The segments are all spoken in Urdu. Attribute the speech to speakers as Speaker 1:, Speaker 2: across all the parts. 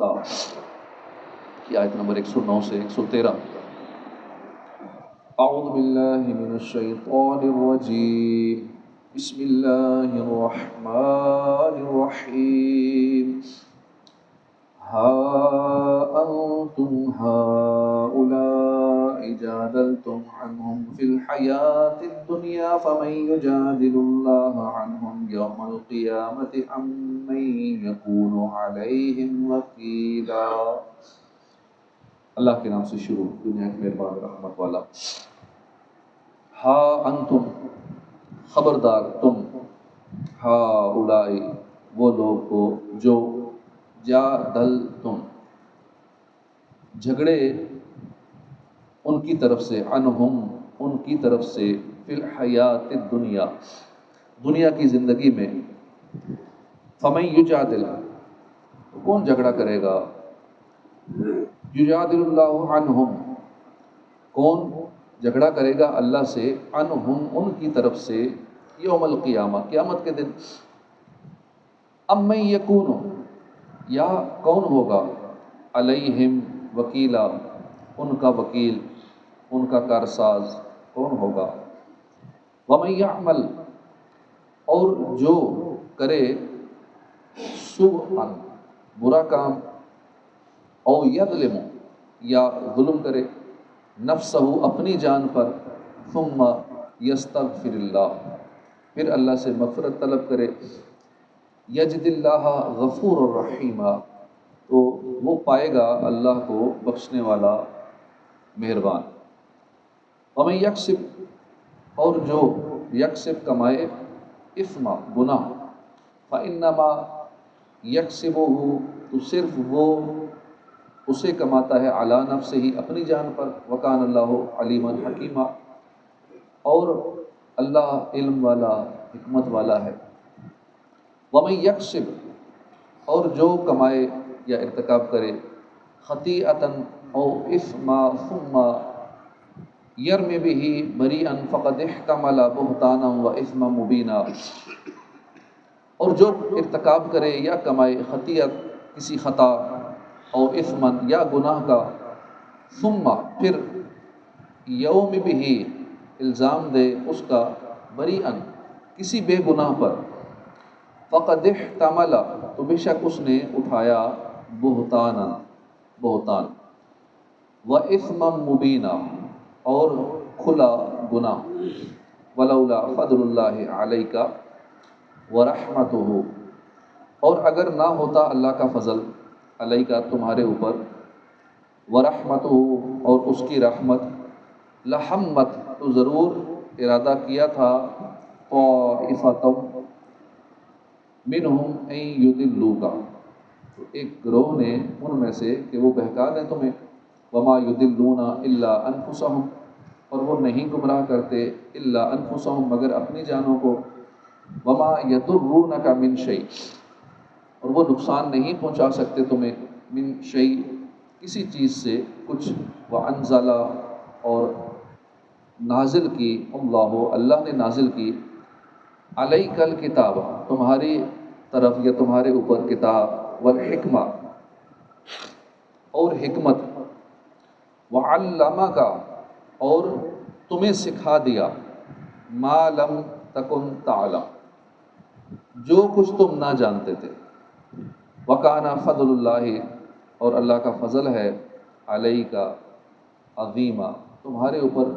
Speaker 1: کی آیت نمبر 109 سے 113۔ اعوذ باللہ من الشیطان الرجیم، بسم اللہ الرحمن الرحیم۔ ہا انتم ہؤلاء جادلتم عنہم فی الحیاۃ الدنیا فمن یجادل اللہ عنہم یوم القیامۃ ام من یکون علیہم وکیلا۔ اللہ کے نام سے شروع، دنیا کے مہربان رحمت والا۔ ہا انتم، خبردار تم، ہؤلاء وہ لوگ کو جو جادلتم جھگڑے ان کی طرف سے، عنہم ان کی طرف سے، فی الحیات الدنیا دنیا کی زندگی میں، فمن یجادل کون جھگڑا کرے گا، یجادل اللہ عنہم کون جھگڑا کرے گا اللہ سے، عنہم ان کی طرف سے، یوم القیامہ قیامت کے دن، ام من یکون یا کون ہوگا، علیہم وکیلا ان کا وکیل، ان کا کارساز کون ہوگا، ومن یعمل اور جو کرے، سوءا برا کام، او یظلم یا ظلم کرے، نفسہ اپنی جان پر، ثم یستغفر اللہ پھر اللہ سے مغفرت طلب کرے، یجد اللہ غفور الرحیم تو وہ پائے گا اللہ کو بخشنے والا مہربان، ومن یکسب اور جو یکسب کمائے، اثم گناہ، فانما یکسبہ تو صرف وہ اسے کماتا ہے، علی نفسہ اپنی جان پر، وکان اللہ علیما حکیما اور اللہ علم والا حکمت والا ہے، ومن یکسب اور جو کمائے یا ارتکاب کرے، خطیئۃ او اثما ثم یرم بہ بریئا فقد احتمل بہتانا و اثما مبینا اور جو ارتکاب کرے یا کمائے، خطیئت کسی خطا، او اثمن یا گناہ کا، ثم پھر یوم بہ الزام دے اس کا، بریئا کسی بے گناہ پر، فقد احتمل تو بے شک اس نے اٹھایا، بہتانا بہتان، و اثما مبینا اور کھلا گناہ، ولولا فضل اللہ علیک ورحمتہ اور اگر نہ ہوتا اللہ کا فضل، علیک تمہارے اوپر، ورحمتہ اور اس کی رحمت، لہمت تو ضرور ارادہ کیا تھا، طائفۃ منہم ان یضلوک تو ایک گروہ نے ان میں سے کہ وہ بہکا دیں تمہیں، وما یضلون الا انفسہم اور وہ نہیں گمراہ کرتے الا انفسہم مگر اپنی جانوں کو، وما یضرونک من شیء اور وہ نقصان نہیں پہنچا سکتے تمہیں، من شیء کسی چیز سے کچھ، وانزل اور نازل کی، اللہ نے نازل کی، علیک الکتاب تمہاری طرف یا تمہارے اوپر کتاب، والحکمہ اور حکمت، وعلمک اور تمہیں سکھا دیا، ما لم تکن تعلم جو کچھ تم نہ جانتے تھے، وکان فضل اللہ اور اللہ کا فضل ہے، علیک عظیما تمہارے اوپر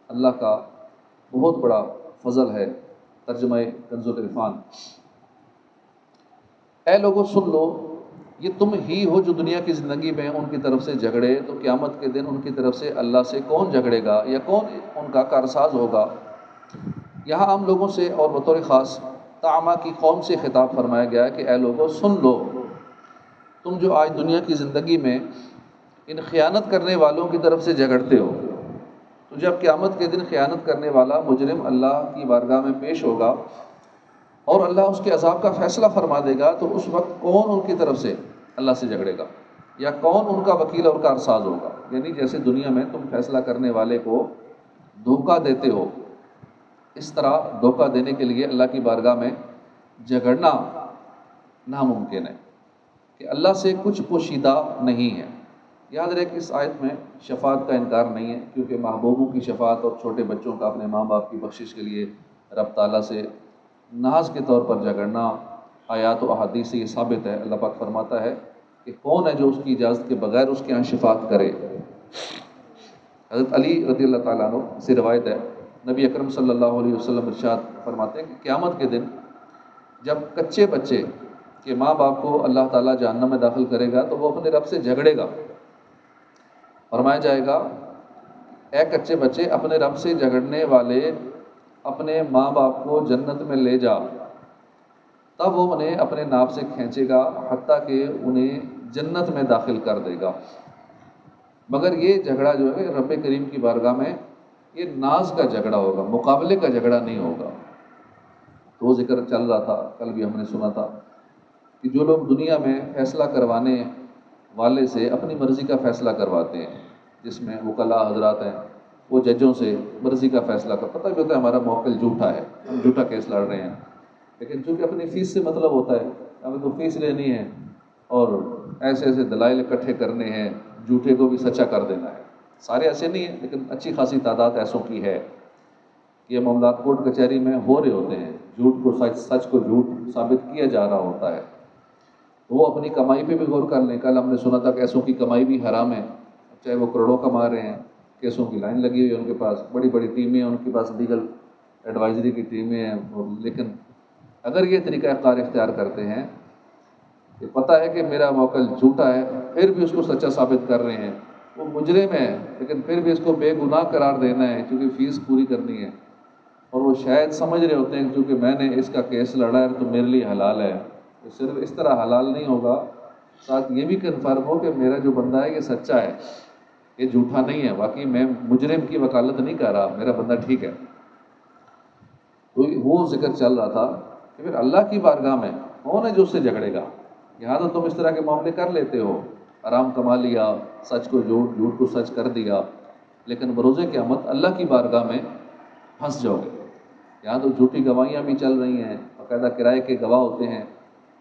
Speaker 1: اللہ کا بہت بڑا فضل ہے۔ ترجمہ کنز العرفان۔ اے لوگوں سن لو، یہ تم ہی ہو جو دنیا کی زندگی میں ان کی طرف سے جھگڑے، تو قیامت کے دن ان کی طرف سے اللہ سے کون جھگڑے گا یا کون ان کا کارساز ہوگا۔ یہاں عام لوگوں سے اور بطور خاص طعامہ کی قوم سے خطاب فرمایا گیا ہے کہ اے لوگوں سن لو، تم جو آج دنیا کی زندگی میں ان خیانت کرنے والوں کی طرف سے جھگڑتے ہو، تو جب قیامت کے دن خیانت کرنے والا مجرم اللہ کی بارگاہ میں پیش ہوگا اور اللہ اس کے عذاب کا فیصلہ فرما دے گا، تو اس وقت کون ان کی طرف سے اللہ سے جھگڑے گا یا کون ان کا وکیل اور کارساز ہوگا۔ یعنی جیسے دنیا میں تم فیصلہ کرنے والے کو دھوکہ دیتے ہو، اس طرح دھوکہ دینے کے لیے اللہ کی بارگاہ میں جھگڑنا ناممکن ہے، کہ اللہ سے کچھ پوشیدہ نہیں ہے۔ یاد رہے کہ اس آیت میں شفاعت کا انکار نہیں ہے، کیونکہ محبوبوں کی شفاعت اور چھوٹے بچوں کا اپنے ماں باپ کی بخشش کے لیے رب تعالیٰ سے ناز کے طور پر جھگڑنا آیات و احادیث سے یہ ثابت ہے۔ اللہ پاک فرماتا ہے کہ کون ہے جو اس کی اجازت کے بغیر اس کے یہاں شفاعت کرے۔ حضرت علی رضی اللہ تعالیٰ عنہ سے روایت ہے، نبی اکرم صلی اللہ علیہ وسلم ارشاد فرماتے ہیں کہ قیامت کے دن جب کچے بچے کے ماں باپ کو اللہ تعالیٰ جہنم میں داخل کرے گا تو وہ اپنے رب سے جھگڑے گا۔ فرمایا جائے گا، اے کچے بچے، اپنے رب سے جھگڑنے والے اپنے ماں باپ کو جنت میں لے جا۔ تب وہ انہیں اپنے ناف سے کھینچے گا حتیٰ کہ انہیں جنت میں داخل کر دے گا۔ مگر یہ جھگڑا جو ہے رب کریم کی بارگاہ میں یہ ناز کا جھگڑا ہوگا، مقابلے کا جھگڑا نہیں ہوگا۔ تو وہ ذکر چل رہا تھا، کل بھی ہم نے سنا تھا کہ جو لوگ دنیا میں فیصلہ کروانے والے سے اپنی مرضی کا فیصلہ کرواتے ہیں، جس میں وکلاء حضرات ہیں، وہ ججوں سے مرضی کا فیصلہ پتہ بھی ہوتا ہے ہمارا موکل جھوٹا ہے، ہم جھوٹا کیس لڑ رہے ہیں، لیکن چونکہ اپنی فیس سے مطلب ہوتا ہے، ہمیں تو فیس لینی ہے اور ایسے ایسے دلائل اکٹھے کرنے ہیں، جھوٹے کو بھی سچا کر دینا ہے۔ سارے ایسے نہیں ہیں، لیکن اچھی خاصی تعداد ایسوں کی ہے۔ یہ معاملات کورٹ کچہری میں ہو رہے ہوتے ہیں، جھوٹ کو سچ، سچ کو جھوٹ ثابت کیا جا رہا ہوتا ہے۔ وہ اپنی کمائی پہ بھی غور کر لیں۔ کل ہم نے سنا تھا کیسوں کی کمائی بھی حرام ہے، چاہے وہ کروڑوں کما رہے ہیں، کیسوں کی لائن لگی ہوئی ہے ان کے پاس، بڑی بڑی ٹیمیں ہیں ان کے پاس، لیگل ایڈوائزری کی ٹیمیں ہیں، لیکن اگر یہ طریقہ کار اختیار کرتے ہیں کہ پتہ ہے کہ میرا موکل جھوٹا ہے پھر بھی اس کو سچا ثابت کر رہے ہیں، وہ مجرم ہے لیکن پھر بھی اس کو بے گناہ قرار دینا ہے کیونکہ فیس پوری کرنی ہے، اور وہ شاید سمجھ رہے ہوتے ہیں کہ چونکہ میں نے اس کا کیس لڑا ہے تو میرے لیے حلال ہے۔ تو صرف اس طرح حلال نہیں ہوگا، ساتھ یہ بھی کنفرم ہو کہ میرا جو بندہ ہے یہ سچا ہے، یہ جھوٹا نہیں ہے، واقعی میں مجرم کی وکالت نہیں کر رہا، میرا بندہ ٹھیک ہے۔ تو وہ ذکر چل رہا تھا کہ پھر اللہ کی بارگاہ میں کون ہے جو اس سے جھگڑے گا؟ یہاں تو تم اس طرح کے معاملے کر لیتے ہو، حرام کما لیا، سچ کو جھوٹ، جھوٹ کو سچ کر دیا، لیکن بروز قیامت اللہ کی بارگاہ میں پھنس جاؤ گے۔ یہاں تو جھوٹی گواہیاں بھی چل رہی ہیں، باقاعدہ کرائے کے گواہ ہوتے ہیں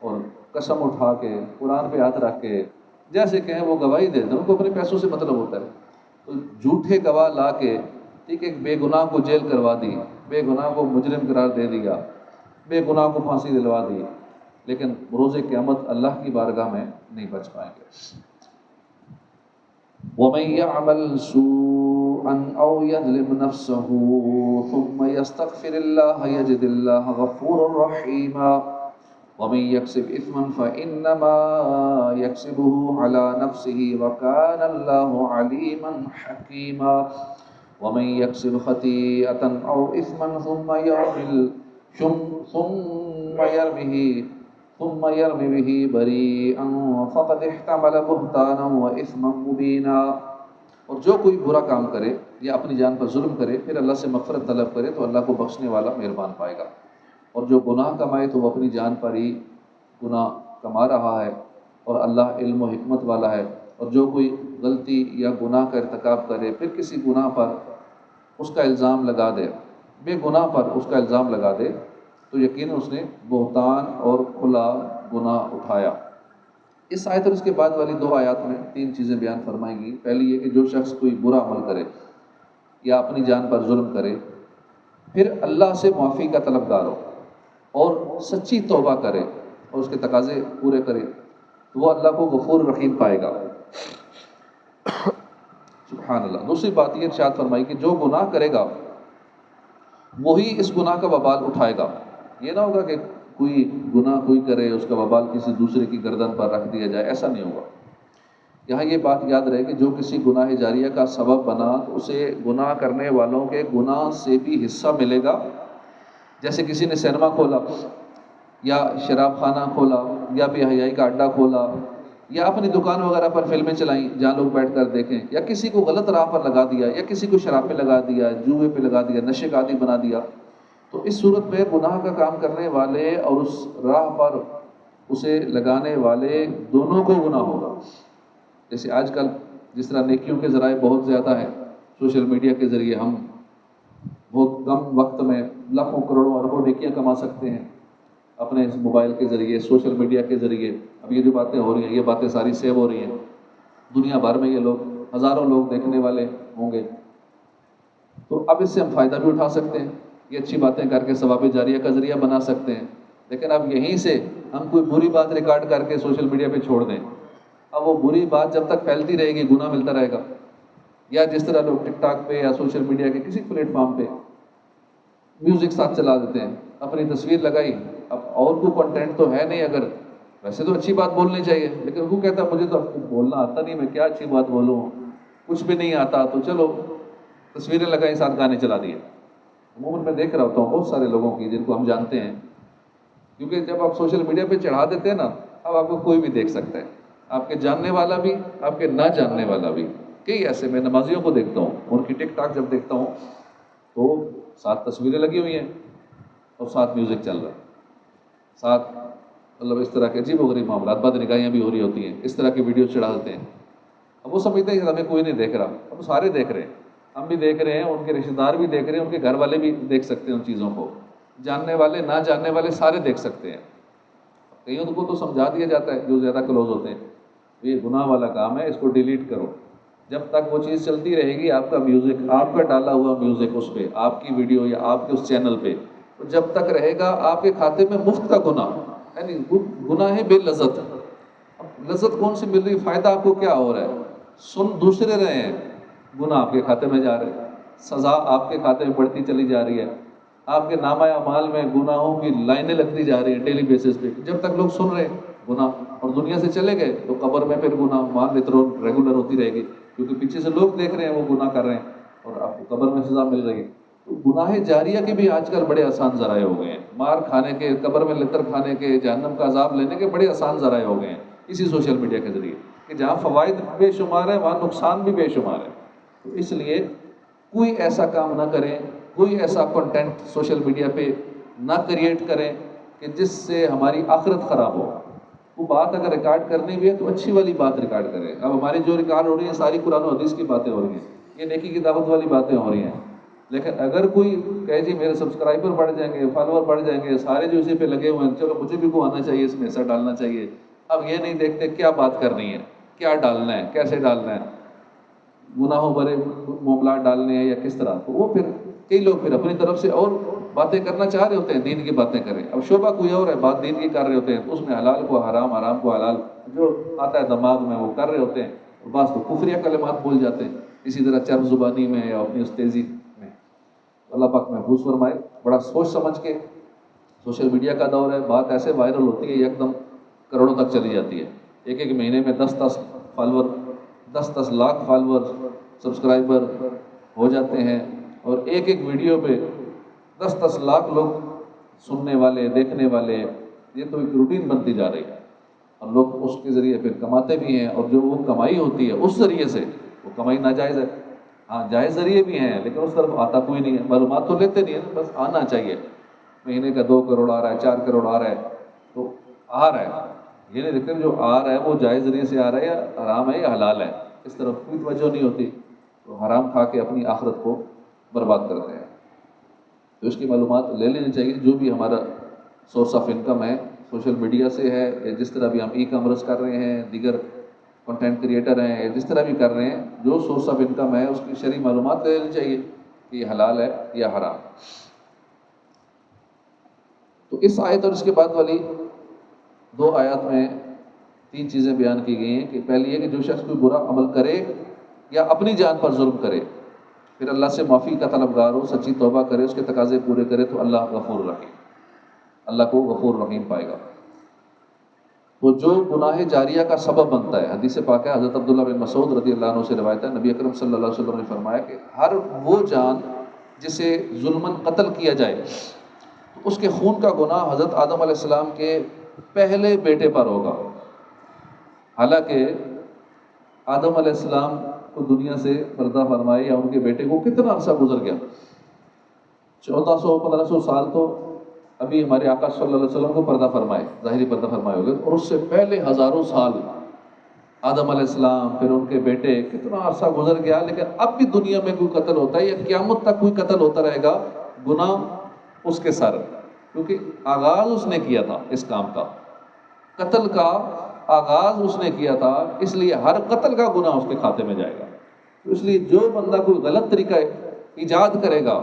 Speaker 1: اور قسم اٹھا کے قرآن پہ ہاتھ رکھ کے جیسے کہیں وہ گواہی دے دیں، ان کو اپنے پیسوں سے مطلب ہوتا ہے۔ تو جھوٹے گواہ لا کے ٹھیک ہے، بے گناہ کو جیل کروا دی، بے گناہ کو مجرم قرار دے دیا، بے گناہ کو پھانسی دلوا دی، لیکن روز قیامت اللہ کی بارگاہ میں نہیں بچ پائیں گے۔ وَمَن يَعْمَلْ سُوءًا أَوْ يَظْلِمْ نَفْسَهُ ثُمَّ يَسْتَغْفِرِ اللَّهَ يَجِدِ اللَّهَ غَفُورًا رَحِيمًا وَمَن يَكْسِبْ إِثْمًا فَإِنَّمَا يَكْسِبُهُ عَلَى نَفْسِهِ وَكَانَ اللَّهُ عَلِيمًا حَكِيمًا وَمَن يَكْسِبْ خَطِيئَةً أَوْ إِثْمًا ثُمَّ يَرْمِ بِهِ بَرِيئًا فَقَدِ احْتَمَلَ بُهْتَانًا وَإِثْمًا مُبِينًا۔ اور جو کوئی برا کام کرے یا اپنی جان پر ظلم کرے پھر اللہ سے مغفرت طلب کرے تو اللہ کو بخشنے والا مہربان پائے گا، اور جو گناہ کمائے تو وہ اپنی جان پر ہی گناہ کما رہا ہے، اور اللہ علم و حکمت والا ہے۔ اور جو کوئی غلطی یا گناہ کا ارتکاب کرے پھر کسی گناہ پر اس کا الزام لگا دے، بے گناہ پر اس کا الزام لگا دے، تو یقیناً اس نے بہتان اور کھلا گناہ اٹھایا۔ اس آیت اور اس کے بعد والی دو آیات میں تین چیزیں بیان فرمائیں گی۔ پہلی یہ کہ جو شخص کوئی برا عمل کرے یا اپنی جان پر ظلم کرے پھر اللہ سے معافی کا طلبگار ہو اور سچی توبہ کرے اور اس کے تقاضے پورے کرے تو وہ اللہ کو غفور رحیم پائے گا۔ سبحان اللہ۔ دوسری بات یہ ارشاد فرمائی کہ جو گناہ کرے گا وہی اس گناہ کا وبال اٹھائے گا۔ یہ نہ ہوگا کہ کوئی گناہ کوئی کرے اس کا وبال کسی دوسرے کی گردن پر رکھ دیا جائے، ایسا نہیں ہوگا۔ یہاں یہ بات یاد رہے کہ جو کسی گناہ جاریہ کا سبب بنا تو اسے گناہ کرنے والوں کے گناہ سے بھی حصہ ملے گا۔ جیسے کسی نے سینما کھولا یا شراب خانہ کھولا یا بے حیائی کا اڈا کھولا یا اپنی دکان وغیرہ پر فلمیں چلائیں جہاں لوگ بیٹھ کر دیکھیں، یا کسی کو غلط راہ پر لگا دیا، یا کسی کو شراب پہ لگا دیا، جوئے پہ لگا دیا، نشے کا عادی بنا دیا، تو اس صورت میں گناہ کا کام کرنے والے اور اس راہ پر اسے لگانے والے دونوں کو گناہ ہوگا۔ جیسے آج کل جس طرح نیکیوں کے ذرائع بہت زیادہ ہیں، سوشل میڈیا کے ذریعے ہم بہت کم وقت میں لاکھوں کروڑوں اربوں نیکیاں کما سکتے ہیں، اپنے اس موبائل کے ذریعے، سوشل میڈیا کے ذریعے اب یہ جو باتیں ہو رہی ہیں، یہ باتیں ساری سیو ہو رہی ہیں، دنیا بھر میں یہ لوگ ہزاروں لوگ دیکھنے والے ہوں گے، تو اب اس سے ہم فائدہ بھی اٹھا سکتے ہیں، یہ اچھی باتیں کر کے ثواب جاریہ کا ذریعہ بنا سکتے ہیں۔ لیکن اب یہیں سے ہم کوئی بری بات ریکارڈ کر کے سوشل میڈیا پہ چھوڑ دیں، اب وہ بری بات جب تک پھیلتی رہے گی گناہ ملتا رہے گا۔ یا جس طرح لوگ ٹک ٹاک پہ یا سوشل میڈیا کے کسی پلیٹ فارم پہ میوزک ساتھ چلا دیتے ہیں، اپنی تصویر لگائی، اب اور کوئی کنٹینٹ تو ہے نہیں، اگر ویسے تو اچھی بات بولنی چاہیے، لیکن وہ کہتا ہے مجھے تو بولنا آتا نہیں، میں کیا اچھی بات بولوں، کچھ بھی نہیں آتا، تو چلو تصویریں لگائیں، ساتھ گانے چلا دیے۔ عموماً میں دیکھ رہا ہوتا ہوں بہت سارے لوگوں کی جن کو ہم جانتے ہیں، کیونکہ جب آپ سوشل میڈیا پہ چڑھا دیتے ہیں نا، اب آپ کو کوئی بھی دیکھ سکتا ہے، آپ کے جاننے والا بھی، آپ کے نہ جاننے والا بھی۔ کئی ایسے میں نمازیوں کو دیکھتا ہوں، ان کی ٹک ٹاک جب دیکھتا ہوں تو ساتھ تصویریں لگی ہوئی ہیں اور ساتھ میوزک چل رہا ہے، ساتھ مطلب اس طرح کے عجیب و غریب معاملات، بد نگاہیاں بھی ہو رہی ہوتی ہیں، اس طرح کی ویڈیو چڑھا دیتے ہیں۔ اب وہ سمجھتے ہیں کہ ہمیں کوئی نہیں دیکھ رہا، اب سارے دیکھ رہے ہیں، ہم بھی دیکھ رہے ہیں، ان کے رشتہ دار بھی دیکھ رہے ہیں، ان کے گھر والے بھی دیکھ سکتے ہیں ان چیزوں کو، جاننے والے نہ جاننے والے سارے دیکھ سکتے ہیں۔ کئیوں کو تو سمجھا دیا جاتا ہے جو زیادہ کلوز ہوتے ہیں، یہ گناہ والا کام ہے، اس کو ڈیلیٹ کرو۔ جب تک وہ چیز چلتی رہے گی، آپ کا میوزک، آپ کا ڈالا ہوا میوزک اس پہ، آپ کی ویڈیو یا آپ کے اس چینل پہ، تو جب تک رہے گا آپ کے کھاتے میں مفت کا گناہ، یعنی گناہ ہے بے لذت۔ اب لذت کون سی مل رہی، فائدہ آپ کو کیا ہو رہا ہے؟ سن دوسرے رہے ہیں، گناہ آپ کے کھاتے میں جا رہے ہیں، سزا آپ کے کھاتے میں بڑھتی چلی جا رہی ہے، آپ کے نامہ اعمال میں گناہوں کی لائنیں لگتی جا رہی ہیں ڈیلی بیسس پہ، جب تک لوگ سن رہے ہیں گناہ، اور دنیا سے چلے گئے تو قبر میں پھر گناہ وہاں ریگولر ہوتی رہے گی، کیونکہ پیچھے سے لوگ دیکھ رہے ہیں وہ گناہ کر رہے ہیں اور آپ کو قبر میں سزا مل رہی ہے۔ تو گناہ جاریہ کے بھی آج کل بڑے آسان ذرائع ہو گئے ہیں، مار کھانے کے، قبر میں لتر کھانے کے، جہنم کا عذاب لینے کے بڑے آسان ذرائع ہو گئے ہیں اسی سوشل میڈیا کے ذریعے، کہ جہاں فوائد بے شمار ہیں وہاں نقصان بھی بے شمار ہے۔ تو اس لیے کوئی ایسا کام نہ کریں، کوئی ایسا کنٹینٹ سوشل میڈیا پہ نہ کریٹ کریں کہ جس سے ہماری آخرت خراب ہو۔ وہ بات اگر ریکارڈ کرنی بھی ہے تو اچھی والی بات ریکارڈ کریں۔ اب ہماری جو ریکارڈ ہو رہی ہیں ساری قرآن و حدیث کی باتیں ہو رہی ہیں، یہ نیکی کی دعوت والی باتیں ہو رہی ہیں، لیکن اگر کوئی کہے جی میرے سبسکرائبر بڑھ جائیں گے، فالوور بڑھ جائیں گے، سارے جو اسی پہ لگے ہوئے ہیں، چلو مجھے بھی کو آنا چاہیے، اس میں ایسا ڈالنا چاہیے، اب یہ نہیں دیکھتے کیا بات کرنی ہے، کیا ڈالنا ہے، کیسے ڈالنا ہے، گناہوں بھرے معاملات ڈالنے ہیں یا کس طرح، تو وہ پھر کئی لوگ پھر اپنی طرف سے اور باتیں کرنا چاہ رہے ہوتے ہیں، دین کی باتیں کریں، اب شعبہ کوئی اور ہے، بات دین کی کر رہے ہوتے ہیں، تو اس میں حلال کو حرام، حرام کو حلال، جو آتا ہے دماغ میں وہ کر رہے ہوتے ہیں، اور بعض تو کفریہ کلمات بول جاتے ہیں اسی طرح چرب زبانی میں یا اپنی اس تیزی میں۔ اللہ پاک محفوظ فرمائے، بڑا سوچ سمجھ کے، سوشل میڈیا کا دور ہے، بات ایسے وائرل ہوتی ہے یکدم کروڑوں تک چلی جاتی ہے، ایک ایک مہینے میں 10 فالور، 10 لاکھ فالور، سبسکرائبر ہو جاتے ہیں، اور ایک ایک ویڈیو پہ 10 لاکھ لوگ سننے والے، دیکھنے والے، یہ تو ایک روٹین بنتی جا رہی ہے، اور لوگ اس کے ذریعے پھر کماتے بھی ہیں، اور جو وہ کمائی ہوتی ہے اس ذریعے سے، وہ کمائی ناجائز ہے، ہاں جائز ذریعے بھی ہیں لیکن اس طرف آتا کوئی نہیں ہے، معلومات تو لیتے نہیں ہے، بس آنا چاہیے، مہینے کا 2 کروڑ آ رہا ہے، 4 کروڑ آ رہا ہے، تو آ رہا ہے، یہ نہیں دیکھتے جو آ رہا ہے وہ جائز ذریعے سے آ رہا ہے یا حرام ہے یا حلال ہے، اس طرف کوئی توجہ نہیں ہوتی، تو حرام کھا کے اپنی آخرت کو برباد کرتے ہیں۔ تو اس کی معلومات لے لینی چاہیے، جو بھی ہمارا سورس آف انکم ہے سوشل میڈیا سے ہے، یا جس طرح بھی ہم ای کامرس کر رہے ہیں، دیگر کنٹینٹ کریٹر ہیں، یا جس طرح بھی کر رہے ہیں، جو سورس آف انکم ہے اس کی شرعی معلومات لے لینی چاہیے کہ یہ حلال ہے یا حرام۔ تو اس آیت اور اس کے بعد والی 2 آیات میں 3 چیزیں بیان کی گئی ہیں، کہ پہلی ہے کہ جو شخص کوئی برا عمل کرے یا اپنی جان پر ظلم کرے، پھر اللہ سے معافی کا طلبگار ہو، سچی توبہ کرے، اس کے تقاضے پورے کرے، تو اللہ غفور رحیم، اللہ کو غفور رحیم پائے گا۔ تو جو گناہ جاریہ کا سبب بنتا ہے، حدیث پاک ہے، حضرت عبداللہ بن مسعود رضی اللہ عنہ سے روایت ہے، نبی اکرم صلی اللہ علیہ وسلم نے فرمایا کہ ہر وہ جان جسے ظلماً قتل کیا جائے تو اس کے خون کا گناہ حضرت آدم علیہ السلام کے پہلے بیٹے پر ہوگا، حالانکہ آدم علیہ السلام کو دنیا سے پردہ فرمائے یا ان کے بیٹے کو کتنا عرصہ گزر گیا، 1400-1500 سال تو ابھی ہمارے آقا صلی اللہ علیہ وسلم کو پردہ فرمائے، ظاہری پردہ فرمائے ہو گئے، اور اس سے پہلے ہزاروں سال آدم علیہ السلام، پھر ان کے بیٹے، کتنا عرصہ گزر گیا، لیکن اب بھی دنیا میں کوئی قتل ہوتا ہے یا قیامت تک کوئی قتل ہوتا رہے گا، گناہ اس کے سر، کیونکہ آغاز اس نے کیا تھا اس کام کا، قتل کا آغاز اس نے کیا تھا، اس لیے ہر قتل کا گناہ اس کے کھاتے میں جائے گا۔ تو اس لیے جو بندہ کوئی غلط طریقہ ایجاد کرے گا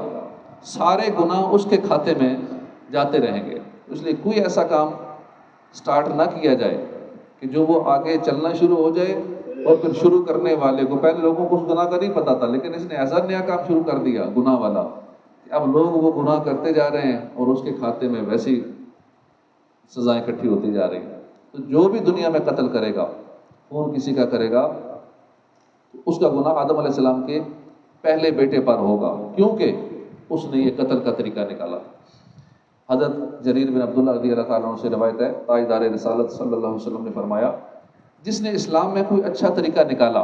Speaker 1: سارے گناہ اس کے کھاتے میں جاتے رہیں گے۔ اس لیے کوئی ایسا کام سٹارٹ نہ کیا جائے کہ جو وہ آگے چلنا شروع ہو جائے اور پھر شروع کرنے والے کو، پہلے لوگوں کو اس گناہ کا نہیں پتا تھا لیکن اس نے ایسا نیا کام شروع کر دیا گناہ والا کہ اب لوگ وہ گناہ کرتے جا رہے ہیں اور اس کے کھاتے میں ویسی سزائیں اکٹھی ہوتی جا رہی ہیں۔ تو جو بھی دنیا میں قتل کرے گا، خون کسی کا کرے گا، اس کا گناہ آدم علیہ السلام کے پہلے بیٹے پر ہوگا، کیونکہ اس نے یہ قتل کا طریقہ نکالا۔ حضرت جریر بن عبداللہ رضی اللہ تعالیٰ عنہ سے روایت ہے، تاجدار رسالت صلی اللہ علیہ وسلم نے فرمایا، جس نے اسلام میں کوئی اچھا طریقہ نکالا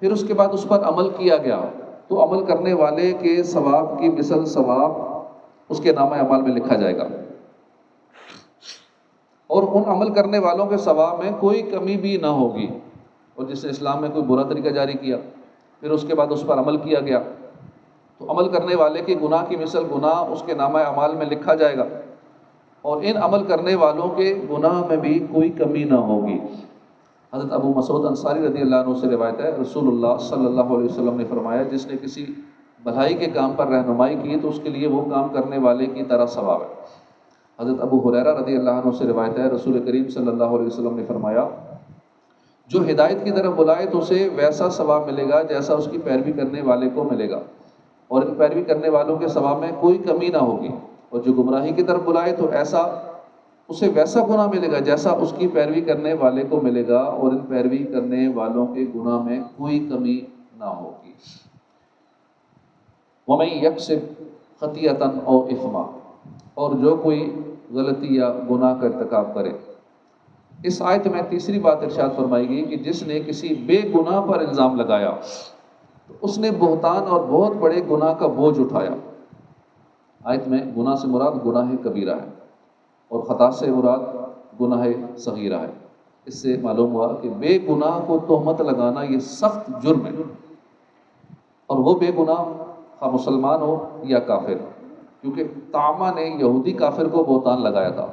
Speaker 1: پھر اس کے بعد اس پر عمل کیا گیا تو عمل کرنے والے کے ثواب کی مثل ثواب اس کے نامہ اعمال میں لکھا جائے گا، اور ان عمل کرنے والوں کے ثواب میں کوئی کمی بھی نہ ہوگی۔ اور جس نے اسلام میں کوئی برا طریقہ جاری کیا پھر اس کے بعد اس پر عمل کیا گیا تو عمل کرنے والے کے گناہ کی مثل گناہ اس کے نامہ اعمال میں لکھا جائے گا، اور ان عمل کرنے والوں کے گناہ میں بھی کوئی کمی نہ ہوگی۔ حضرت ابو مسعود انصاری رضی اللہ عنہ سے روایت ہے، رسول اللہ صلی اللہ علیہ وسلم نے فرمایا، جس نے کسی بھلائی کے کام پر رہنمائی کی تو اس کے لیے وہ کام کرنے والے کی طرح ثواب ہے۔ حضرت ابو ہریرہ رضی اللہ عنہ سے روایت ہے، رسول کریم صلی اللہ علیہ وسلم نے فرمایا، جو ہدایت کی طرف بلائے تو اسے ویسا ثواب ملے گا جیسا اس کی پیروی کرنے والے کو ملے گا، اور ان پیروی کرنے والوں کے ثواب میں کوئی کمی نہ ہوگی، اور جو گمراہی کی طرف بلائے تو اسے ویسا گناہ ملے گا جیسا اس کی پیروی کرنے والے کو ملے گا، اور ان پیروی کرنے والوں کے گناہ میں کوئی کمی نہ ہوگی۔ وَمَن يَكْسِبْ خَطِيئَةً أَوْ إِثْمًا، اور جو کوئی غلطی یا گناہ کا ارتکاب کرے۔ اس آیت میں تیسری بات ارشاد فرمائی گئی کہ جس نے کسی بے گناہ پر الزام لگایا تو اس نے بہتان اور بہت بڑے گناہ کا بوجھ اٹھایا۔ آیت میں گناہ سے مراد گناہ کبیرہ ہے اور خطا سے مراد گناہ صغیرہ ہے۔ اس سے معلوم ہوا کہ بے گناہ کو تہمت لگانا یہ سخت جرم ہے، اور وہ بے گناہ خواہ مسلمان ہو یا کافر، کیونکہ طامہ نے یہودی کافر کو بہتان لگایا تھا،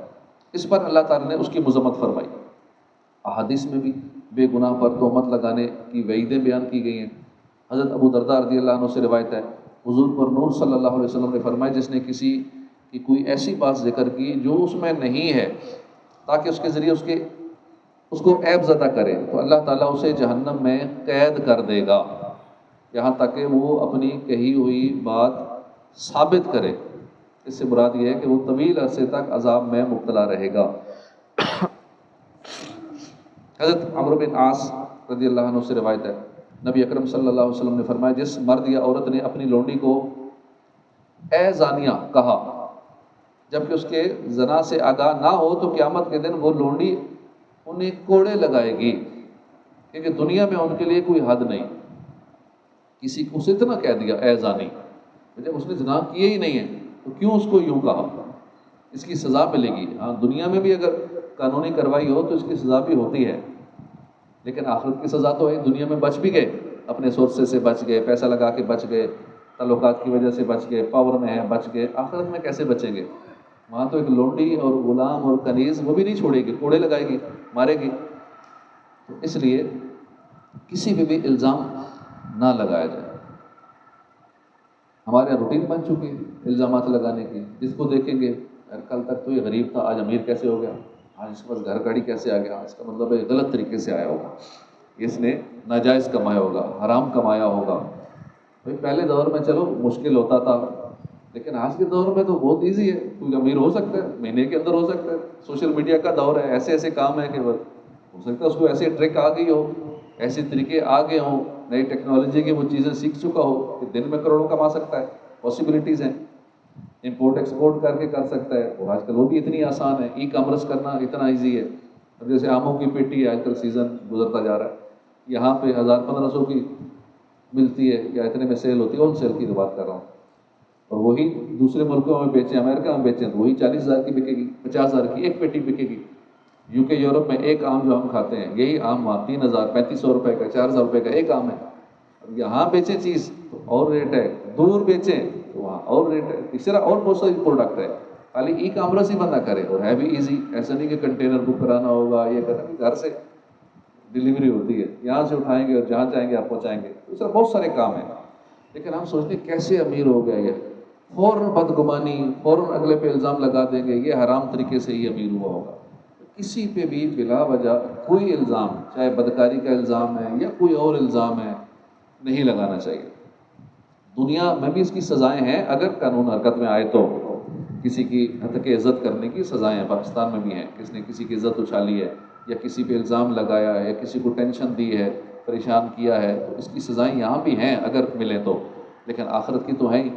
Speaker 1: اس پر اللہ تعالیٰ نے اس کی مذمت فرمائی۔ احادیث میں بھی بے گناہ پر تہمت لگانے کی وعیدیں بیان کی گئی ہیں۔ حضرت ابو درداء رضی اللہ عنہ سے روایت ہے، حضور پر نور صلی اللہ علیہ وسلم نے فرمایا، جس نے کسی کی کوئی ایسی بات ذکر کی جو اس میں نہیں ہے تاکہ اس کے ذریعے اس کو عیب زدہ کرے تو اللہ تعالیٰ اسے جہنم میں قید کر دے گا یہاں تک کہ وہ اپنی کہی ہوئی بات ثابت کرے۔ اس سے مراد یہ ہے کہ وہ طویل عرصے تک عذاب میں مبتلا رہے گا۔ حضرت عمرو بن عاص رضی اللہ عنہ سے روایت ہے، نبی اکرم صلی اللہ علیہ وسلم نے فرمایا، جس مرد یا عورت نے اپنی لونڈی کو اے زانیہ کہا جبکہ اس کے زنا سے آگاہ نہ ہو تو قیامت کے دن وہ لونڈی انہیں کوڑے لگائے گی، کیونکہ دنیا میں ان کے لیے کوئی حد نہیں۔ کسی کو اسے اتنا کہہ دیا اے زانی، جب اس نے زنا کیے ہی نہیں ہے تو کیوں اس کو یوں کہا؟ اس کی سزا ملے گی۔ ہاں، دنیا میں بھی اگر قانونی کارروائی ہو تو اس کی سزا بھی ہوتی ہے، لیکن آخرت کی سزا تو ہے۔ دنیا میں بچ بھی گئے، اپنے سورسز سے بچ گئے، پیسہ لگا کے بچ گئے، تعلقات کی وجہ سے بچ گئے، پاور میں ہیں بچ گئے، آخرت میں کیسے بچیں گے؟ وہاں تو ایک لونڈی اور غلام اور کنیز وہ بھی نہیں چھوڑے گی، کوڑے لگائے گی، مارے گی۔ تو اس لیے کسی پہ بھی الزام نہ لگایا جائے۔ ہمارے یہاں روٹین بن چکی ہے الزامات لگانے کی، جس کو دیکھیں گے کل تک تو یہ غریب تھا، آج امیر کیسے ہو گیا، آج اس کے پاس گھر گاڑی کیسے آ گیا، اس کا مطلب ہے غلط طریقے سے آیا ہوگا، اس نے ناجائز کمایا ہوگا، حرام کمایا ہوگا۔ بھائی پہلے دور میں چلو مشکل ہوتا تھا، لیکن آج کے دور میں تو بہت ایزی ہے، کوئی امیر ہو سکتا ہے، مہینے کے اندر ہو سکتا ہے۔ سوشل میڈیا کا دور ہے، ایسے ایسے کام ہے کہ ہو سکتا ہے اس کو ایسے ٹرک آ گئی ہو، ایسے طریقے آ گئے ہوں، نئی ٹیکنالوجی کی وہ چیزیں سیکھ چکا ہو کہ دن میں کروڑوں کما سکتا ہے، پاسبلٹیز ہیں، امپورٹ ایکسپورٹ کر کے کر سکتا ہے، اور آج کل وہ بھی اتنی آسان ہے، ای کامرس کرنا اتنا ایزی ہے۔ اب جیسے آموں کی پیٹی ہے، آج کل سیزن گزرتا جا رہا ہے، یہاں پہ 1000-1500 کی ملتی ہے یا اتنے میں سیل ہوتی ہے، ہول سیل کی تو بات کر رہا ہوں، اور وہی دوسرے ملکوں میں بیچیں، امریکہ میں بیچیں تو وہی 40,000 کی بکے گی، 50,000 کی ایک پیٹی بکے گی۔ UK یورپ میں ایک آم جو ہم کھاتے ہیں یہی آم وہاں 3,000-3,500 روپے کا، 4,000 روپے کا ایک آم ہے۔ اب یہاں بیچیں چیز تو اور ریٹ ہے، دور بیچیں تو وہاں اور ریٹ ہے، اس طرح اور بہت ساری پروڈکٹ ہے۔ خالی ای کامرس ہی بندہ کرے، اور ہے بھی ایزی، ایسا نہیں کہ کنٹینر بک کرانا ہوگا، یہ کرنا، گھر سے ڈیلیوری ہوتی ہے، یہاں سے اٹھائیں گے اور جہاں چاہیں گے آپ پہنچائیں گے، اس طرح بہت سارے کام ہیں. لیکن ہم سوچتے ہیں کیسے امیر ہو گیا یہ، فوراً بدگمانی، فوراً اگلے پہ الزام لگا دیں گے یہ حرام طریقے سے ہی امیر ہوا ہوگا. کسی پہ بھی بلا وجہ کوئی الزام، چاہے بدکاری کا الزام ہے یا کوئی اور الزام ہے، نہیں لگانا چاہیے. دنیا میں بھی اس کی سزائیں ہیں اگر قانون حرکت میں آئے تو. کسی کی حد کے عزت کرنے کی سزائیں ہیں، پاکستان میں بھی ہیں. کس نے کسی کی عزت اچھالی ہے یا کسی پہ الزام لگایا ہے یا کسی کو ٹینشن دی ہے، پریشان کیا ہے، تو اس کی سزائیں یہاں بھی ہیں اگر ملیں تو، لیکن آخرت کی تو ہیں ہی.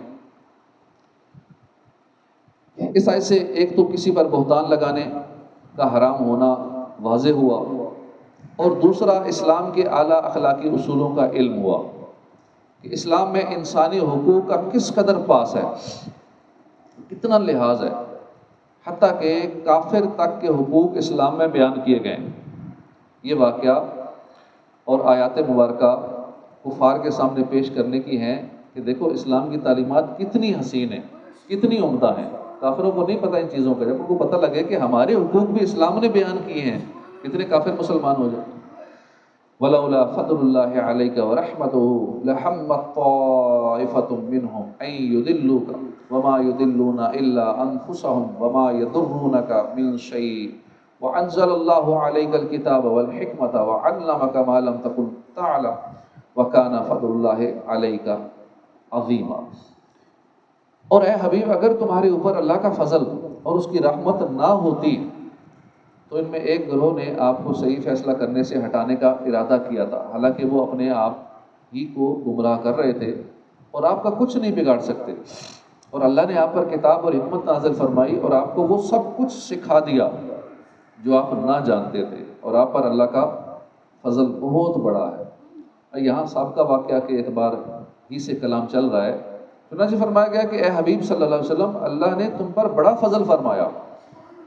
Speaker 1: اس آیت سے ایک تو کسی پر بہتان لگانے کا حرام ہونا واضح ہوا، اور دوسرا اسلام کے اعلیٰ اخلاقی اصولوں کا علم ہوا کہ اسلام میں انسانی حقوق کا کس قدر پاس ہے، کتنا لحاظ ہے، حتیٰ کہ کافر تک کے حقوق اسلام میں بیان کیے گئے. یہ واقعہ اور آیات مبارکہ کفار کے سامنے پیش کرنے کی ہیں کہ دیکھو اسلام کی تعلیمات کتنی حسین ہیں، کتنی عمدہ ہیں. کافروں کو نہیں پتہ ان چیزوں کا، جب ان کو پتہ لگے کہ ہمارے حقوق بھی اسلام نے بیان کیے ہیں، کتنے کافر مسلمان ہو جائیں. وَلَوْلَا فَضْلُ اللَّهِ عَلَيْكَ وَرَحْمَتُهُ لَهَمَّتْ طَائِفَةٌ مِّنْهُمْ أَن يُضِلُّوكَ وَمَا يُضِلُّونَ إِلَّا أَنفُسَهُمْ وَمَا يَضُرُّونَكَ مِن شَيْءٍ وَأَنزَلَ اللَّهُ عَلَيْكَ الْكِتَابَ وَالْحِكْمَةَ وَعَلَّمَكَ مَا لَمْ تَكُن تَعْلَمُ وَكَانَ فَضْلُ اللَّهِ عَلَيْكَ عَظِيمًا. اور اے حبیب، اگر تمہارے اوپر اللہ کا فضل اور اس کی رحمت نہ ہوتی تو ان میں ایک گروہ نے آپ کو صحیح فیصلہ کرنے سے ہٹانے کا ارادہ کیا تھا، حالانکہ وہ اپنے آپ ہی کو گمراہ کر رہے تھے اور آپ کا کچھ نہیں بگاڑ سکتے. اور اللہ نے آپ پر کتاب اور حکمت نازل فرمائی اور آپ کو وہ سب کچھ سکھا دیا جو آپ نہ جانتے تھے، اور آپ پر اللہ کا فضل بہت بڑا ہے. یہاں سابقہ واقعہ کے اعتبار ہی سے کلام چل رہا ہے. چنانچہ فرمایا گیا کہ اے حبیب صلی اللہ علیہ وسلم، اللہ نے تم پر بڑا فضل فرمایا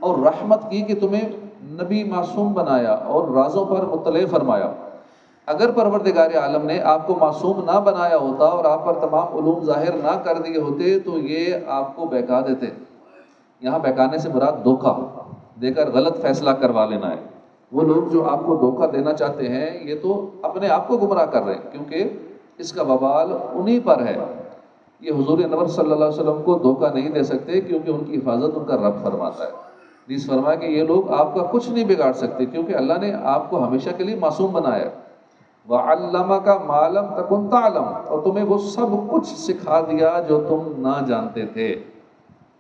Speaker 1: اور رحمت کی کہ تمہیں نبی معصوم بنایا اور رازوں پر مطلع فرمایا. اگر پروردگار عالم نے آپ کو معصوم نہ بنایا ہوتا اور آپ پر تمام علوم ظاہر نہ کر دیے ہوتے تو یہ آپ کو بہکا دیتے. یہاں بہکانے سے مراد دھوکہ دے کر غلط فیصلہ کروا لینا ہے. وہ لوگ جو آپ کو دھوکہ دینا چاہتے ہیں یہ تو اپنے آپ کو گمراہ کر رہے ہیں، کیونکہ اس کا وبال انہی پر ہے. یہ حضور انور صلی اللہ علیہ وسلم کو دھوکہ نہیں دے سکتے کیونکہ ان کی حفاظت ان کا رب فرماتا ہے. حدیث فرمایا کہ یہ لوگ آپ کا کچھ نہیں بگاڑ سکتے کیونکہ اللہ نے آپ کو ہمیشہ کے لیے معصوم بنایا. وَعَلَّمَكَ مَا لَمْ تَكُنْ تَعْلَمُ، اور تمہیں وہ سب کچھ سکھا دیا جو تم نہ جانتے تھے.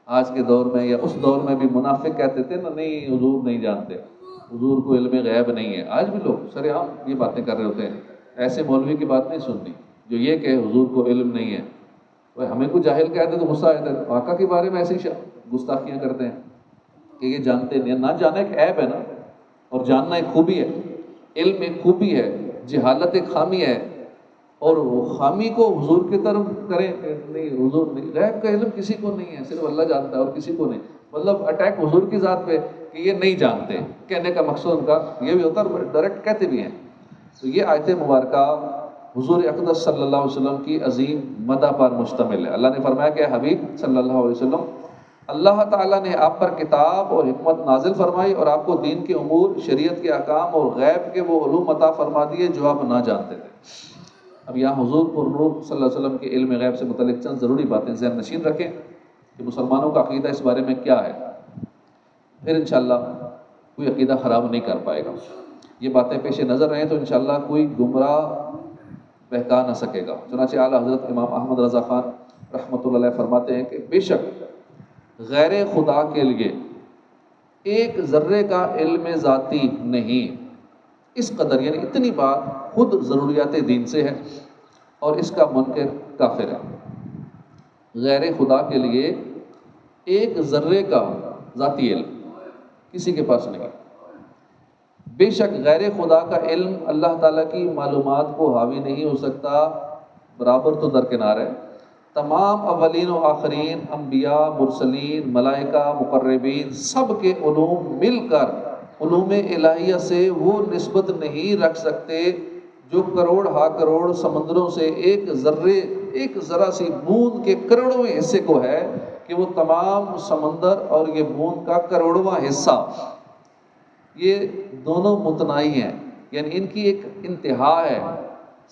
Speaker 1: آج کے دور میں یا اس دور میں بھی منافق کہتے تھے نا، نہیں حضور نہیں جانتے، حضور کو علم غیب نہیں ہے. آج بھی لوگ سر عام یہ باتیں کر رہے ہوتے ہیں. ایسے مولوی کی بات نہیں سننی جو یہ کہ حضور کو علم نہیں ہے. وہ ہمیں کو جاہل کہتے تو غصہ آتا ہے. آقا کے بارے میں ایسی گستاخیاں کرتے ہیں کہ یہ جانتے نہیں. نہ جانا ایک عیب ہے نا، اور جاننا ایک خوبی ہے. علم ایک خوبی ہے، جہالت ایک خامی ہے. اور وہ خامی کو حضور کی طرف کریں کہ نہیں حضور نہیں، غیب کا علم کسی کو نہیں ہے، صرف اللہ جانتا ہے اور کسی کو نہیں. مطلب اٹیک حضور کی ذات پہ کہ یہ نہیں جانتے. کہنے کا مقصد ان کا یہ بھی ہوتا ہے اور ڈائریکٹ کہتے بھی ہیں. تو یہ آیت مبارکہ حضور اقدس صلی اللہ علیہ وسلم کی عظیم مدح پر مشتمل ہے. اللہ نے فرمایا کہ حبیب صلی اللہ علیہ وسلم، اللہ تعالیٰ نے آپ پر کتاب اور حکمت نازل فرمائی اور آپ کو دین کے امور، شریعت کے احکام اور غیب کے وہ علوم عطا فرما دیے جو آپ نہ جانتے تھے. اب یہاں حضور پر نور صلی اللہ علیہ وسلم کے علم غیب سے متعلق چند ضروری باتیں ذہن نشین رکھیں کہ مسلمانوں کا عقیدہ اس بارے میں کیا ہے، پھر انشاءاللہ کوئی عقیدہ خراب نہیں کر پائے گا. یہ باتیں پیش نظر رہیں تو انشاءاللہ کوئی گمراہ بہکا نہ سکے گا. چنانچہ اعلیٰ حضرت امام احمد رضا خان رحمۃ اللہ علیہ فرماتے ہیں کہ بے شک غیر خدا کے لیے ایک ذرے کا علم ذاتی نہیں. اس قدر یعنی اتنی بات خود ضروریات دین سے ہے اور اس کا منکر کافر ہے. غیر خدا کے لیے ایک ذرے کا ذاتی علم کسی کے پاس نہیں. بے شک غیر خدا کا علم اللہ تعالیٰ کی معلومات کو حاوی نہیں ہو سکتا، برابر تو درکنار ہے. تمام اولین و آخرین، انبیاء، مرسلین، ملائکہ، مقربین، سب کے علوم مل کر علوم الہیہ سے وہ نسبت نہیں رکھ سکتے جو کروڑ ہا کروڑ سمندروں سے ایک ذرے، ایک ذرا سی بوند کے کروڑویں حصے کو ہے کہ وہ تمام سمندر اور یہ بوند کا کروڑواں حصہ یہ دونوں متناہی ہیں، یعنی ان کی ایک انتہا ہے۔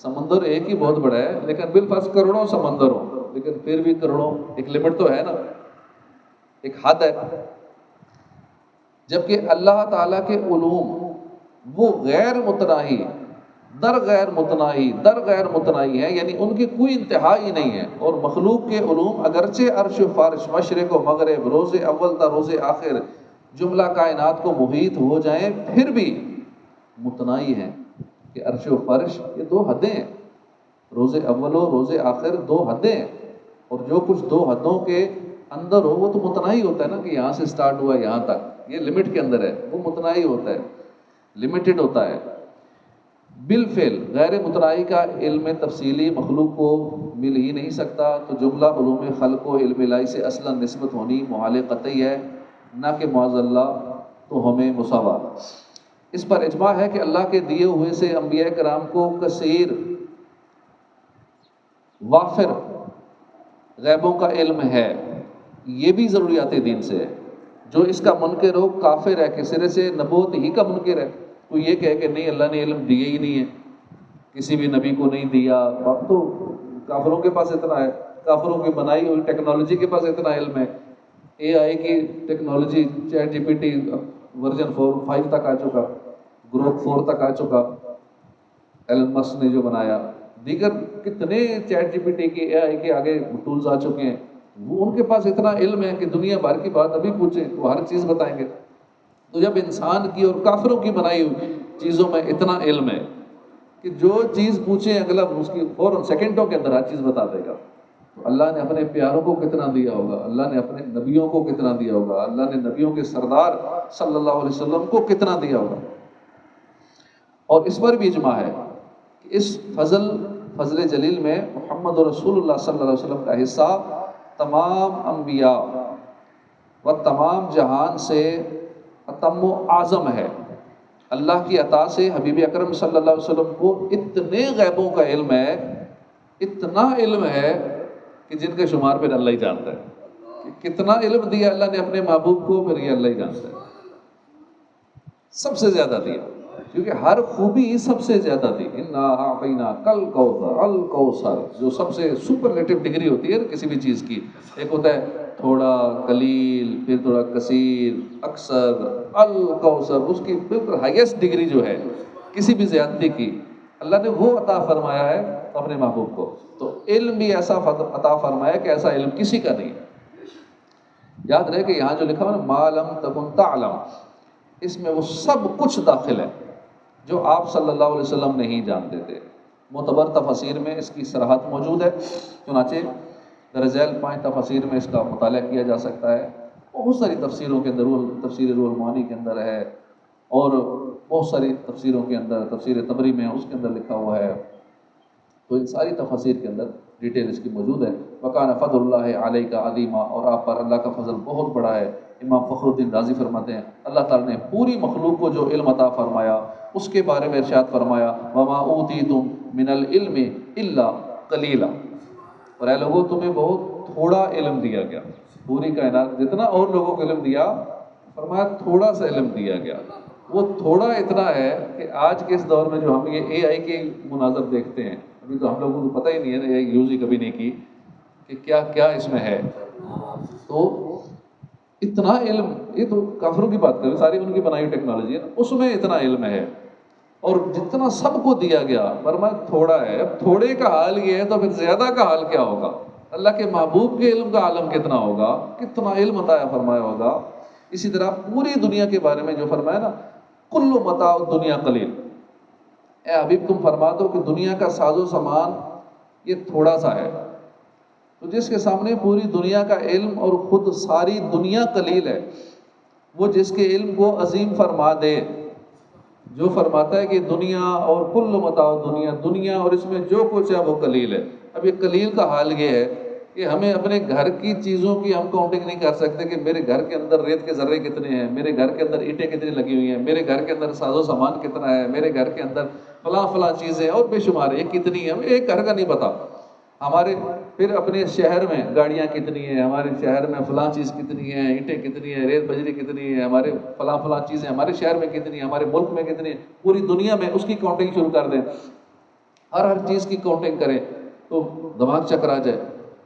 Speaker 1: سمندر ایک ہی بہت بڑا ہے، لیکن بالفرض کروڑوں سمندر ہو، لیکن پھر بھی کروڑوں، ایک لمٹ تو ہے نا، ایک حد ہے۔ جبکہ اللہ تعالیٰ کے علوم وہ غیر متناہی در غیر متناہی در غیر متناہی ہے، یعنی ان کی کوئی انتہا ہی نہیں ہے۔ اور مخلوق کے علوم اگرچہ عرش و فرش، مشرق و مغرب، روز اول تا روز آخر جملہ کائنات کو محیط ہو جائیں، پھر بھی متناہی ہیں کہ عرش و فرش یہ دو حدیں ہیں، روز اول و روز آخر دو حدیں ہیں، اور جو کچھ دو حدوں کے اندر ہو وہ تو متناہی ہوتا ہے نا، کہ یہاں سے سٹارٹ ہوا یہاں تک، یہ لمٹ کے اندر ہے، وہ متناہی ہوتا ہے، لمیٹڈ ہوتا ہے۔ بالفعل غیر متناہی کا علم تفصیلی مخلوق کو مل ہی نہیں سکتا، تو جملہ علوم خلق و علم الہی سے اصلا نسبت ہونی محال قطعی ہے، نہ کہ معاذ اللہ تو ہمیں مساوات۔ اس پر اجماع ہے کہ اللہ کے دیے ہوئے سے انبیاء کرام کو کثیر وافر غیبوں کا علم ہے، یہ بھی ضروریات دین سے ہے۔ جو اس کا منکر ہو کافر ہے، کہ سرے سے نبوت ہی کا منکر ہے۔ کوئی یہ کہے کہ نہیں اللہ نے علم دیے ہی نہیں ہے، کسی بھی نبی کو نہیں دیا، اب تو کافروں کے پاس اتنا ہے، کافروں کی بنائی ہوئی ٹیکنالوجی کے پاس اتنا علم ہے، اے آئی کی technology, ChatGPT version 5 تک آ چکا، گروک 4 تک آ چکا، ایلن مسک نے جو بنایا، دیگر کتنے چیٹ جی پی ٹی کے اے آئی کے آگے ٹولز آ چکے ہیں، وہ ان کے پاس اتنا علم ہے کہ دنیا بھر کی بات ابھی پوچھیں وہ ہر چیز بتائیں گے۔ تو جب انسان کی اور کافروں کی بنائی ہوئی چیزوں میں اتنا علم ہے کہ جو چیز پوچھیں اگلا اس کی فوراً سیکنڈوں کے اندر ہر چیز بتا دے گا، تو اللہ نے اپنے پیاروں کو کتنا دیا ہوگا، اللہ نے اپنے نبیوں کو کتنا دیا ہوگا، اللہ نے نبیوں کے سردار صلی اللہ علیہ وسلم کو کتنا دیا ہوگا۔ اور اس پر بھی اجماع ہے کہ اس فضل جلیل میں محمد رسول اللہ صلی اللہ علیہ وسلم کا حصہ تمام انبیاء و تمام جہان سے اتم و اعظم ہے۔ اللہ کی عطا سے حبیب اکرم صلی اللہ علیہ وسلم کو اتنے غیبوں کا علم ہے، اتنا علم ہے کہ جن کے شمار پھر اللہ ہی جانتا ہے کہ کتنا علم دیا اللہ نے اپنے محبوب کو، پھر یہ اللہ ہی جانتا ہے، سب سے زیادہ دیا، کیونکہ ہر خوبی سب سے زیادہ تھی۔ انا اعطیناک الکوثر، الکوثر جو سب سے سپرلیٹو ڈگری ہوتی ہے کسی بھی چیز کی، ایک ہوتا ہے تھوڑا، قلیل، پھر تھوڑا کثیر، اکثر، الکوثر اس کی بالکل ہائیسٹ ڈگری جو ہے کسی بھی زیادتی کی، اللہ نے وہ عطا فرمایا ہے اپنے محبوب کو۔ تو علم بھی ایسا عطا فرمایا کہ ایسا علم کسی کا نہیں۔ یاد رہے کہ یہاں جو لکھا ہوا نا ما لم تکن تعلم، اس میں وہ سب کچھ داخل ہے جو آپ صلی اللہ علیہ وسلم نہیں جانتے تھے۔ معتبر تفاسیر میں اس کی صراحت موجود ہے، چنانچہ درجیل 5 تفاسیر میں اس کا مطالعہ کیا جا سکتا ہے، بہت ساری تفسیروں کے اندر، تفسیر روح المعانی کے اندر ہے، اور بہت ساری تفسیروں کے اندر، تفسیر طبری میں اس کے اندر لکھا ہوا ہے، تو ان ساری تفاسیر کے اندر ڈیٹیل اس کی موجود ہے۔ وَكَانَ فَضْلُ اللَّهِ عَلَيْكَ عَظِيمًا، اور آپ پر اللہ کا فضل بہت بڑا ہے۔ امام فخر الدین رازی فرماتے ہیں اللہ تعالیٰ نے پوری مخلوق کو جو علم عطا فرمایا اس کے بارے میں ارشاد فرمایا وَمَا أُوتِيتُم مِّنَ الْعِلْمِ إِلَّا قَلِيلًا، اور اے لوگوں تمہیں بہت تھوڑا علم دیا گیا، پوری کائنات جتنا اور لوگوں کو علم دیا، فرمایا تھوڑا سا علم دیا گیا۔ وہ تھوڑا اتنا ہے کہ آج کے اس دور میں جو ہم یہ اے آئی کے مناظر دیکھتے ہیں، ابھی تو ہم لوگوں کو پتہ ہی نہیں ہے، یوز ہی کبھی نہیں کی کہ کیا کیا اس میں ہے، تو اتنا علم، یہ تو کافروں کی بات کریں، ساری ان کی بنائی ٹیکنالوجی ہے، اس میں اتنا علم ہے، اور جتنا سب کو دیا گیا فرمایا تھوڑا ہے۔ اب تھوڑے کا حال یہ ہے تو پھر زیادہ کا حال کیا ہوگا؟ اللہ کے محبوب کے علم کا عالم کتنا ہوگا، کتنا علم عطا فرمایا ہوگا۔ اسی طرح پوری دنیا کے بارے میں جو فرمایا نا کل متاع الدنیا قلیل، اے حبیب تم فرما دو کہ دنیا کا ساز و سامان یہ تھوڑا سا ہے، تو جس کے سامنے پوری دنیا کا علم اور خود ساری دنیا قلیل ہے، وہ جس کے علم کو عظیم فرما دے، جو فرماتا ہے کہ دنیا اور کل متاع دنیا، دنیا اور اس میں جو کچھ ہے وہ قلیل ہے۔ اب یہ قلیل کا حال یہ ہے کہ ہمیں اپنے گھر کی چیزوں کی ہم کاؤنٹنگ نہیں کر سکتے کہ میرے گھر کے اندر ریت کے ذرے کتنے ہیں، میرے گھر کے اندر اینٹیں کتنی لگی ہوئی ہیں، میرے گھر کے اندر ساز و سامان کتنا ہے، میرے گھر کے اندر فلاں فلاں چیزیں اور بے شمار ہے، ایک کتنی ہے، ایک گھر کا نہیں پتا۔ ہمارے پھر اپنے شہر میں گاڑیاں کتنی ہیں، ہمارے شہر میں فلاں چیز کتنی ہے، اینٹیں کتنی ہیں، ریت بجری کتنی ہے، ہمارے فلاں چیزیں ہمارے شہر میں کتنی ہیں، ہمارے ملک میں کتنی ہے، پوری دنیا میں اس کی کاؤنٹنگ شروع کر دیں، ہر چیز کی کاؤنٹنگ کریں تو دماغ چکر آ جائے۔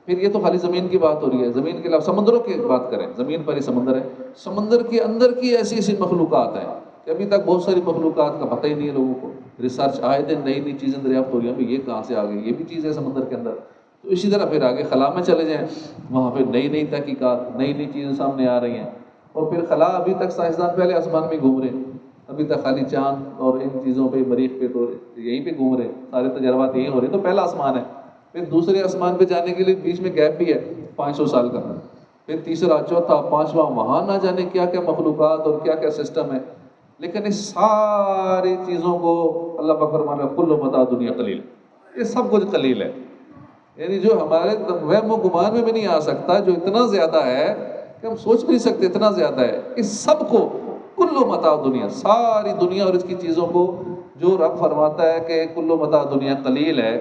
Speaker 1: پھر یہ تو خالی زمین کی بات ہو رہی ہے، زمین کے علاوہ سمندروں کی بات کریں، زمین پر ہی سمندر ہے، سمندر کے اندر کی ایسی ایسی مخلوقات ہیں کہ ابھی تک بہت ساری مخلوقات کا پتہ ہی نہیں ہے لوگوں کو، ریسرچ آئے دن نئی نئی چیزیں دریافت ہو رہی ہیں، یہ کہاں سے آ گئی، یہ بھی چیز ہے سمندر کے اندر۔ تو اسی طرح پھر آگے خلا میں چلے جائیں، وہاں پہ نئی نئی تحقیقات، نئی نئی چیزیں سامنے آ رہی ہیں، اور پھر خلا ابھی تک سائنسدان پہلے آسمان میں گھوم رہے ہیں، ابھی تک خالی چاند اور ان چیزوں پہ، مریخ پہ تو یہیں پہ گھوم رہے ہیں، سارے تجربات یہیں ہو رہے ہیں، تو پہلا آسمان ہے۔ پھر دوسرے آسمان پہ جانے کے لیے بیچ میں گیپ بھی ہے 500 سال کا، پھر تیسرا، چوتھا، پانچواں، وہاں نہ جانے کیا کیا مخلوقات اور کیا کیا سسٹم ہے۔ لیکن اس ساری چیزوں کو اللہ پاک فرمانے ہیں کل متاع دنیا قلیل، یہ سب کچھ قلیل ہے، یعنی جو ہمارے وہم و گمان میں بھی نہیں آ سکتا، جو اتنا زیادہ ہے کہ ہم سوچ بھی نہیں سکتے، اتنا زیادہ ہے، اس سب کو کل متاع دنیا، ساری دنیا اور اس کی چیزوں کو جو رب فرماتا ہے کہ کل متاع دنیا قلیل ہے،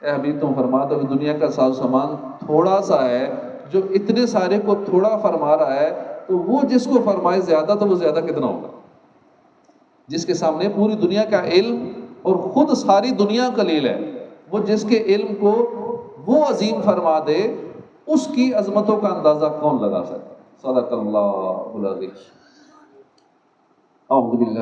Speaker 1: اے حبیب تم فرما دو کہ دنیا کا ساز و سامان تھوڑا سا ہے، جو اتنے سارے کو تھوڑا فرما رہا ہے، تو وہ جس کو فرمائے زیادہ تو وہ زیادہ کتنا ہوگا، جس کے سامنے پوری دنیا کا علم اور خود ساری دنیا قلیل ہے، وہ جس کے علم کو وہ عظیم فرما دے، اس کی عظمتوں کا اندازہ کون لگا سکتا ہے۔ صدق اللہ العظیم۔ اعوذ باللہ